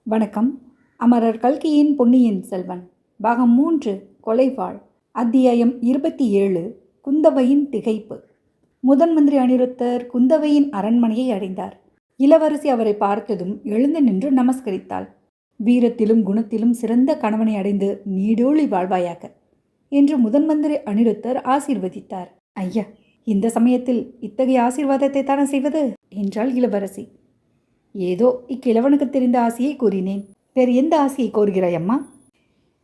வணக்கம். அமரர் கல்கியின் பொன்னியின் செல்வன் பாகம் 3 கொலைவாள் அத்தியாயம் 27 குந்தவையின் திகைப்பு. முதன் மந்திரி அனிருத்தர் குந்தவையின் அரண்மனையை அடைந்தார். இளவரசி அவரை பார்த்ததும் எழுந்து நின்று நமஸ்கரித்தாள். வீரத்திலும் குணத்திலும் சிறந்த கணவனை அடைந்து நீடோழி வாழ்வாயாக என்று முதன் மந்திரி அனிருத்தர் ஆசீர்வதித்தார். ஐயா, இந்த சமயத்தில் இத்தகைய ஆசீர்வாதத்தை தானே செய்வது என்றாள் இளவரசி. ஏதோ இக்கிழவனுக்கு தெரிந்த ஆசையை கூறினேன். வேறு எந்த ஆசையை கோருகிறாய் அம்மா?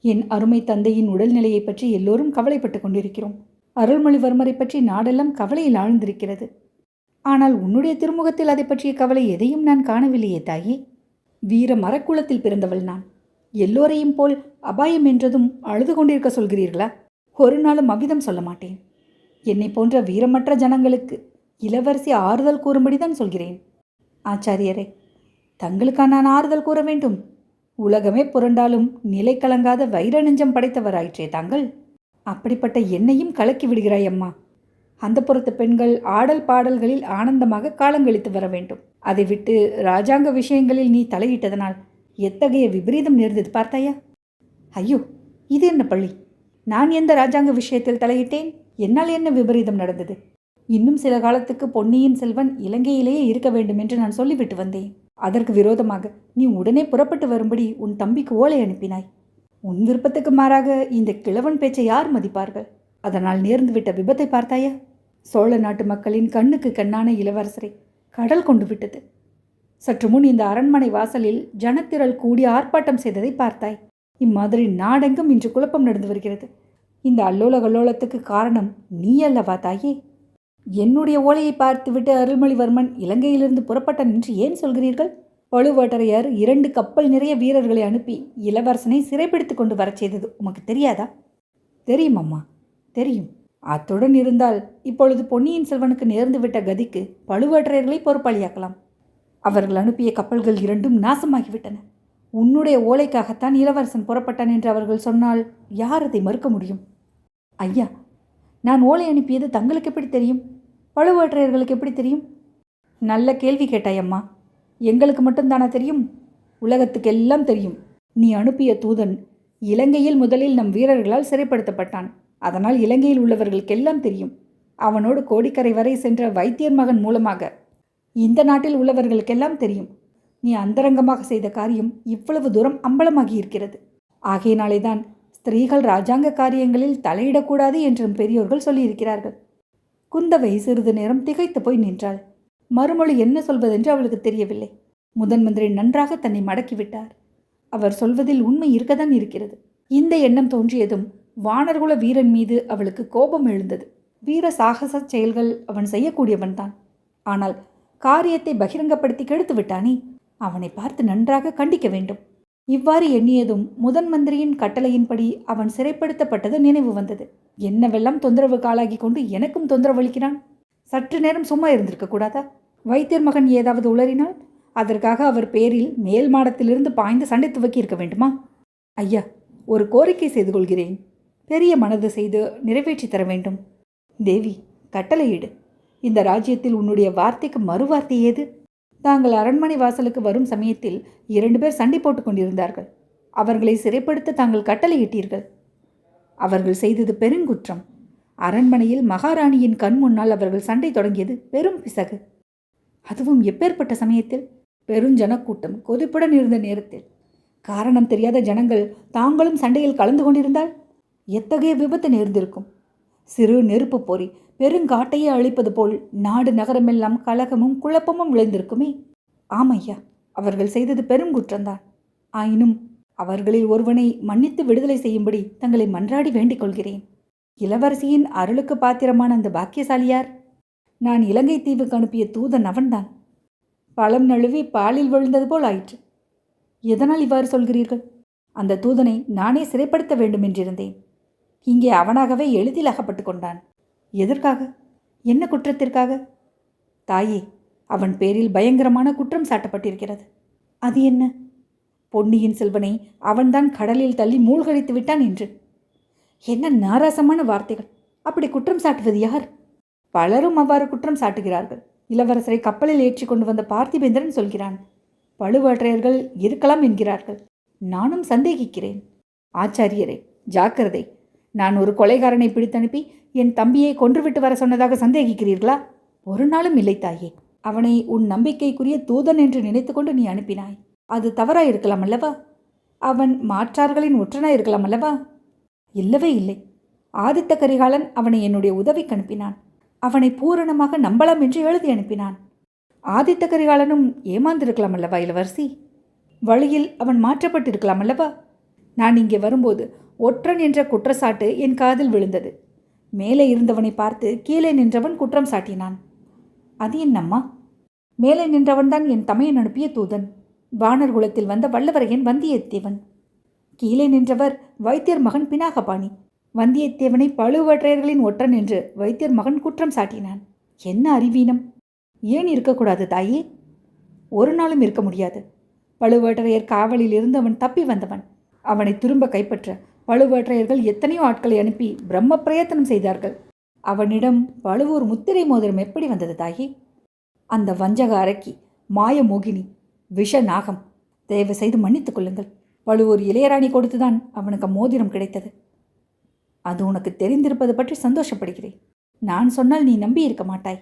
என் அருமை தந்தையின் உடல்நிலையை பற்றி எல்லோரும் கவலைப்பட்டு கொண்டிருக்கிறோம். அருள்மொழிவர்மரை பற்றி நாடெல்லாம் கவலையில் ஆழ்ந்திருக்கிறது. ஆனால் உன்னுடைய திருமுகத்தில் அதை பற்றிய கவலை எதையும் நான் காணவில்லையே தாயே. வீர மரக்குளத்தில் பிறந்தவள் நான். எல்லோரையும் போல் அபாயம் என்றதும் அழுது கொண்டிருக்க சொல்கிறீர்களா? ஒரு நாளும் அவ்விதம் சொல்ல மாட்டேன். என்னை போன்ற வீரமற்ற ஜனங்களுக்கு இளவரசி ஆறுதல் கூறும்படிதான் சொல்கிறேன். ஆச்சாரியரே, தங்களுக்கா நான் ஆறுதல் கூற வேண்டும்? உலகமே புரண்டாலும் நிலை கலங்காத வைர நெஞ்சம் படைத்தவராயிற்றே தாங்கள். அப்படிப்பட்ட என்னையும் கலக்கி விடுகிறாய் அம்மா. அந்த புறத்து பெண்கள் ஆடல் பாடல்களில் ஆனந்தமாக காலங்கழித்து வர வேண்டும். அதை விட்டு இராஜாங்க விஷயங்களில் நீ தலையிட்டதனால் எத்தகைய விபரீதம் நேர்ந்தது பார்த்தாயா? ஐயோ, இது என்ன பள்ளி? நான் எந்த இராஜாங்க விஷயத்தில் தலையிட்டேன்? என்னால் என்ன விபரீதம் நடந்தது? இன்னும் சில காலத்துக்கு பொன்னியின் செல்வன் இலங்கையிலேயே இருக்க வேண்டும் என்று நான் சொல்லிவிட்டு வந்தேன். அதற்கு விரோதமாக நீ உடனே புறப்பட்டு வரும்படி உன் தம்பிக்கு ஓலை அனுப்பினாய். உன் விருப்பத்துக்கு மாறாக இந்த கிழவன் பேச்சை யார் மதிப்பார்கள்? அதனால் நேர்ந்துவிட்ட விபத்தை பார்த்தாயா? சோழ நாட்டு மக்களின் கண்ணுக்கு கண்ணான இளவரசரை கடல் கொண்டு விட்டது. சற்று முன் இந்த அரண்மனை வாசலில் ஜனத்திரள் கூடி ஆர்ப்பாட்டம் செய்ததை பார்த்தாய். இம்மாதிரி நாடெங்கும் இன்று குழப்பம் நடந்து வருகிறது. இந்த அல்லோல கல்லோலத்துக்கு காரணம் நீ அல்லவா தாயே? என்னுடைய ஓலையை பார்த்துவிட்டு அருள்மொழிவர்மன் இலங்கையிலிருந்து புறப்பட்டான் என்று ஏன் சொல்கிறீர்கள்? பழுவேட்டரையர் 2 கப்பல் நிறைய வீரர்களை அனுப்பி இளவரசனை சிறைப்பிடித்து கொண்டு வரச் செய்தது உமக்கு தெரியாதா? தெரியும் அம்மா, தெரியும். அத்துடன் இருந்தால் இப்பொழுது பொன்னியின் செல்வனுக்கு நேர்ந்துவிட்ட கதிக்கு பழுவேட்டரையர்களை பொறுப்பாளியாக்கலாம். அவர்கள் அனுப்பிய கப்பல்கள் 2ம் நாசமாகிவிட்டன. உன்னுடைய ஓலைக்காகத்தான் இளவரசன் புறப்பட்டான் என்று அவர்கள் சொன்னால் யார் அதை மறுக்க முடியும்? ஐயா, நான் ஓலை அனுப்பியது தங்களுக்கு எப்படி தெரியும்? பழுவேட்டரையர்களுக்கு எப்படி தெரியும்? நல்ல கேள்வி கேட்டாயம்மா. எங்களுக்கு மட்டும்தானா தெரியும்? உலகத்துக்கெல்லாம் தெரியும். நீ அனுப்பிய தூதன் இலங்கையில் முதலில் நம் வீரர்களால் சிறைப்படுத்தப்பட்டான். அதனால் இலங்கையில் உள்ளவர்களுக்கெல்லாம் தெரியும். அவனோடு கோடிக்கரை வரை சென்ற வைத்தியர் மகன் மூலமாக இந்த நாட்டில் உள்ளவர்களுக்கெல்லாம் தெரியும். நீ அந்தரங்கமாக செய்த காரியம் இவ்வளவு தூரம் அம்பலமாகி இருக்கிறது. ஆகையினாலே தான் ஸ்திரீகள் இராஜாங்க காரியங்களில் தலையிடக்கூடாது என்றும் பெரியோர்கள் சொல்லியிருக்கிறார்கள். குந்தவை சிறிது நேரம் திகைத்து போய் நின்றாள். மறுமொழி என்ன சொல்வதென்று அவளுக்கு தெரியவில்லை. முதன் மந்திரி நன்றாக தன்னை மடக்கிவிட்டார். அவர் சொல்வதில் உண்மை இருக்கத்தான் இருக்கிறது. இந்த எண்ணம் தோன்றியதும் வானர்குல வீரன் மீது அவளுக்கு கோபம் எழுந்தது. வீர சாகச செயல்கள் அவன் செய்யக்கூடியவன்தான். ஆனால் காரியத்தை பகிரங்கப்படுத்தி கெடுத்து விட்டானே, அவனை பார்த்து நன்றாக கண்டிக்க வேண்டும். இவ்வாறு எண்ணியதும் முதன் மந்திரியின் கட்டளையின்படி அவன் சிறைப்படுத்தப்பட்டது நினைவு வந்தது. என்னவெல்லாம் தொந்தரவுக்கு ஆளாகி கொண்டு எனக்கும் தொந்தரவளிக்கிறான். சற்று நேரம் சும்மா இருந்திருக்க கூடாதா? வைத்தியர் மகன் ஏதாவது உளறினால் அதற்காக அவர் பேரில் மேல் மாடத்திலிருந்து பாய்ந்து சண்டை துவக்கி இருக்க வேண்டுமா? ஐயா, ஒரு கோரிக்கை செய்து கொள்கிறேன். பெரிய மனது செய்து நிறைவேற்றி தர வேண்டும். தேவி, கட்டளையிடு. இந்த ராஜ்யத்தில் உன்னுடைய வார்த்தைக்கு மறுவார்த்தை ஏது? தாங்கள் அரண்மனை வாசலுக்கு வரும் சமயத்தில் 2 பேர் சண்டை போட்டுக் கொண்டிருந்தார்கள். அவர்களை சிறைப்படுத்த தாங்கள் கட்டளையிட்டீர்கள். அவர்கள் செய்தது பெருங்குற்றம். அரண்மனையில் மகாராணியின் கண் முன்னால் அவர்கள் சண்டை தொடங்கியது பெரும் பிசகு. அதுவும் எப்பேற்பட்ட சமயத்தில்? பெருஞ்சனக்கூட்டம் கொதிப்புடன் இருந்த நேரத்தில். காரணம் தெரியாத ஜனங்கள் தாங்களும் சண்டையில் கலந்து கொண்டிருந்தால் எத்தகைய விபத்து நேர்ந்திருக்கும்? சிறு நெருப்பு போரி பெருங்காட்டையே அழிப்பது போல் நாடு நகரமெல்லாம் கலகமும் குழப்பமும் விளைந்திருக்குமே. ஆமையா, அவர்கள் செய்தது பெரும் குற்றம்தான். ஆயினும் அவர்களில் ஒருவனை மன்னித்து விடுதலை செய்யும்படி தங்களை மன்றாடி வேண்டிக் கொள்கிறேன். இளவரசியின் அருளுக்கு பாத்திரமான அந்த பாக்கியசாலியார்? நான் இலங்கை தீவுக்கு அனுப்பிய தூதன் அவன்தான். பழம் நழுவி பாலில் விழுந்தது போல் ஆயிற்று. எதனால் இவ்வாறு சொல்கிறீர்கள்? அந்த தூதனை நானே சிறைப்படுத்த வேண்டும் என்றிருந்தேன். இங்கே அவனாகவே எளிதில் அகப்பட்டு கொண்டான். எதற்காக? என்ன குற்றத்திற்காக? தாயே, அவன் பேரில் பயங்கரமான குற்றம் சாட்டப்பட்டிருக்கிறது. அது என்ன? பொன்னியின் செல்வனை அவன்தான் கடலில் தள்ளி மூழ்கடித்து விட்டான் என்று. என்ன நாராசமான வார்த்தைகள்! அப்படி குற்றம் சாட்டுவது யார்? பலரும் அவ்வாறு குற்றம் சாட்டுகிறார்கள். இளவரசரை கப்பலில் ஏற்றி கொண்டு வந்த பார்த்திபேந்திரன் சொல்கிறான். பழுவேற்றையர்கள் இருக்கலாம் என்கிறார்கள். நானும் சந்தேகிக்கிறேன். ஆச்சாரியரே, ஜாக்கிரதை. நான் ஒரு கொலைகாரனை பிடித்தனுப்பி என் தம்பியை கொன்றுவிட்டு வர சொன்னதாக சந்தேகிக்கிறீர்களா? ஒரு நாளும் இல்லை தாயே. அவனை உன் நம்பிக்கைக்குரிய தூதன் என்று நினைத்து கொண்டு நீ அனுப்பினாய். அது தவறாயிருக்கலாம் அல்லவா? அவன் மாற்றார்களின் ஒற்றனாய் இருக்கலாம் அல்லவா? இல்லவே இல்லை. ஆதித்த கரிகாலன் அவனை என்னுடைய உதவிக்கு அனுப்பினான். அவனை பூரணமாக நம்பலாம் என்று எழுதி அனுப்பினான். ஆதித்த கரிகாலனும் ஏமாந்திருக்கலாம் அல்லவா இளவரசி? வழியில் அவன் மாற்றப்பட்டிருக்கலாம் அல்லவா? நான் இங்கே வரும்போது ஒற்றன் என்ற குற்றச்சாட்டு என் காதில் விழுந்தது. மேலே இருந்தவனை பார்த்து கீழே நின்றவன் குற்றம் சாட்டினான். அது என்னம்மா? மேலே நின்றவன்தான் என் தமையன் அனுப்பிய தூதன், வானர் குலத்தில் வந்த வல்லவரையன் வந்தியத்தேவன். கீழே நின்றவர் வைத்தியர் மகன் பினாகபாணி. வந்தியத்தேவனை பழுவேற்றையர்களின் ஒற்றன் என்று வைத்தியர் மகன் குற்றம் சாட்டினான். என்ன அறிவீனம்! ஏன் இருக்கக்கூடாது தாயே? ஒரு நாளும் இருக்க முடியாது. பழுவேற்றையர் காவலில் இருந்து அவன் தப்பி வந்தவன். அவனை திரும்ப கைப்பற்ற பழுவேற்றையர்கள் எத்தனையோ ஆட்களை அனுப்பி பிரம்ம பிரயத்தனம் செய்தார்கள். அவனிடம் பழுவூர் முத்திரை மோதிரம் எப்படி வந்தது தாயே? அந்த வஞ்சக அரக்கி, மாய மோகினி, விஷ நாகம், தயவு செய்து மன்னித்துக் கொள்ளுங்கள். பழுவூர் இளையராணி கொடுத்துதான் அவனுக்கு மோதிரம் கிடைத்தது. அது உனக்கு தெரிந்திருப்பது பற்றி சந்தோஷப்படுகிறேன். நான் சொன்னால் நீ நம்பி இருக்க மாட்டாய்.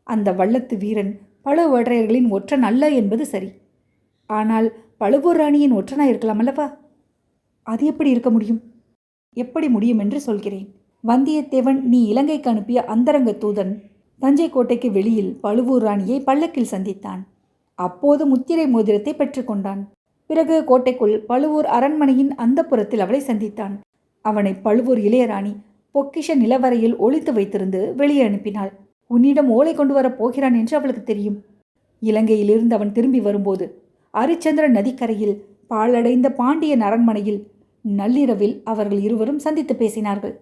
அந்த வள்ளத்து வீரன் பழுவேற்றையர்களின் ஒற்றன் அல்ல என்பது சரி. ஆனால் பழுவூர் ராணியின் ஒற்றனாய் இருக்கலாம் அல்லவா? அது எப்படி இருக்க முடியும்? எப்படி முடியும் என்று சொல்கிறேன். வந்தியத்தேவன் நீ இலங்கைக்கு அனுப்பிய அந்தரங்க தூதன் தஞ்சை கோட்டைக்கு வெளியில் பழுவூர் ராணியை பல்லக்கில் சந்தித்தான். அப்போது முத்திரை மோதிரத்தை பெற்றுக்கொண்டான். பிறகு கோட்டைக்குள் பழுவூர் அரண்மனையின் அந்தப்புறத்தில் அவளை சந்தித்தான். அவனை பழுவூர் இளையராணி பொக்கிஷ நிலவரையில் ஒளித்து வைத்திருந்து வெளியே அனுப்பினாள். உன்னிடம் ஓலை கொண்டு வரப் போகிறான் என்று அவளுக்கு தெரியும். இலங்கையிலிருந்து அவன் திரும்பி வரும்போது அரிச்சந்திர நதிக்கரையில் பாழடைந்த பாண்டியன் அரண்மனையில் நள்ளிரவில் அவர்கள் இருவரும் சந்தித்து பேசினார்கள்.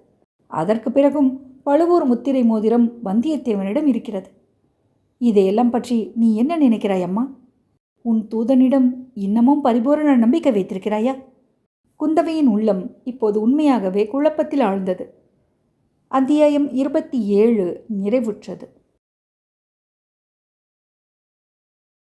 அதற்கு பிறகும் பழுவூர் முத்திரை மோதிரம் வந்தியத்தேவனிடம் இருக்கிறது. இதையெல்லாம் பற்றி நீ என்ன நினைக்கிறாய் அம்மா? உன் தூதனிடம் இன்னமும் பரிபூரண நம்பிக்கை வைத்திருக்கிறாயா? குந்தவையின் உள்ளம் இப்போது உண்மையாகவே குழப்பத்தில் ஆழ்ந்தது. அத்தியாயம் 27 நிறைவுற்றது.